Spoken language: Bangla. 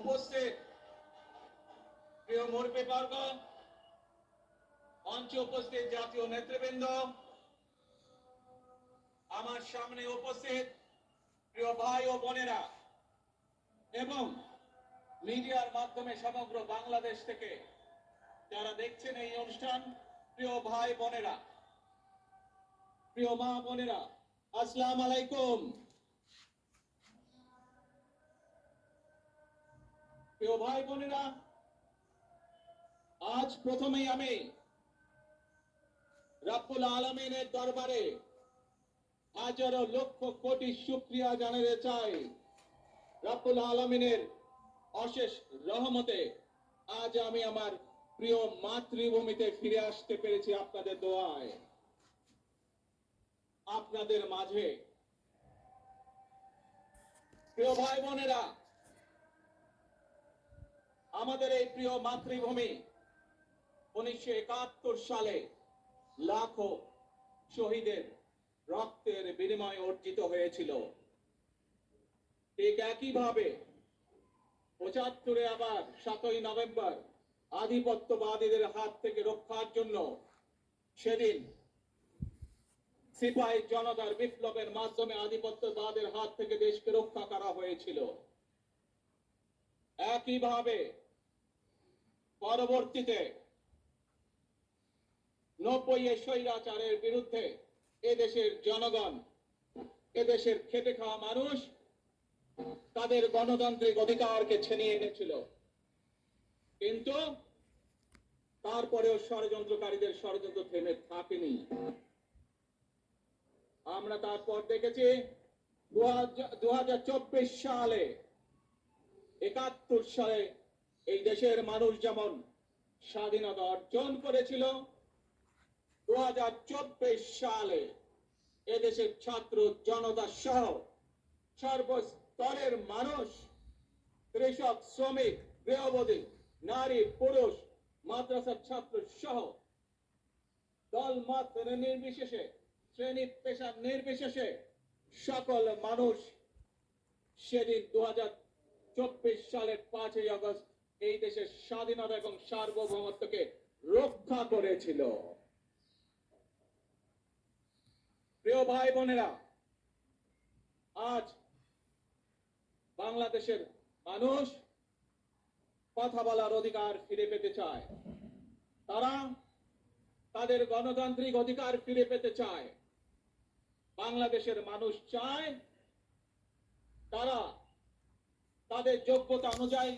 উপস্থিত প্রিয় মুরব্বীবর্গ, মঞ্চে উপস্থিত জাতীয় নেতৃবৃন্দ, আমার সামনে উপস্থিত প্রিয় ভাই ও বোনেরা এবং মিডিয়ার মাধ্যমে সমগ্র বাংলাদেশ থেকে যারা দেখছেন এই অনুষ্ঠান, প্রিয় ভাই বোনেরা, প্রিয় মা বোনেরা, আসসালামু আলাইকুম। প্রিয় ভাই বোনেরা, আজ প্রথমেই আমি রব্বুল আলামিনের দরবারে হাজারো লক্ষ কোটি শুকরিয়া জানাতে চাই। রব্বুল আলামিনের অশেষ রহমতে আজ আমি আমার প্রিয় মাতৃভূমিতে ফিরে আসতে পেরেছি আপনাদের দোয়ায়। আপনাদের মাঝে প্রিয় ভাই বোনেরা, আমাদের এই প্রিয় মাতৃভূমি 1971 সালে লাখো শহীদের রক্তের বিনিময়ে অর্জিত হয়েছিল। ঠিক একইভাবে 75-এ আবার 7ই নভেম্বর আধিপত্যবাদীদের হাত থেকে রক্ষার জন্য সেদিন সিপাহী জনতার বিপ্লবের মাধ্যমে আধিপত্যবাদের হাত থেকে দেশকে রক্ষা করা হয়েছিল। একইভাবে পরবর্তীতে 90-এ স্বৈরাচারের বিরুদ্ধে এদেশের জনগণ, এদেশের খেটে খাওয়া মানুষ তাদের গণতান্ত্রিক অধিকারকে ছিনিয়ে এনেছিল। কিন্তু তারপরেও ষড়যন্ত্রকারীদের ষড়যন্ত্র থেমে থাকেনি। আমরা তারপর দেখেছি 2024 সালে, 71 সালে এই দেশের মানুষ যেমন স্বাধীনতা অর্জন করেছিল, 2024 সালে এদেশের ছাত্র জনতা সহ সর্বস্তরের মানুষ, কৃষক, শ্রমিক, গৃহবধূ, নারী, পুরুষ, মাদ্রাসার ছাত্র সহ দল মত নির্বিশেষে, শ্রেণী পেশা নির্বিশেষে সকল মানুষ সেদিন 2024 সালের 5ই আগস্ট এই দেশের স্বাধীনতা এবং সার্বভৌমত্বকে রক্ষা করেছিল। প্রিয় ভাই বোনেরা, আজ বাংলাদেশের মানুষ কথা বলার অধিকার ফিরে পেতে চায়। তারা তাদের গণতান্ত্রিক অধিকার ফিরে পেতে চায়। বাংলাদেশের মানুষ চায় তারা তাদের যোগ্যতা অনুযায়ী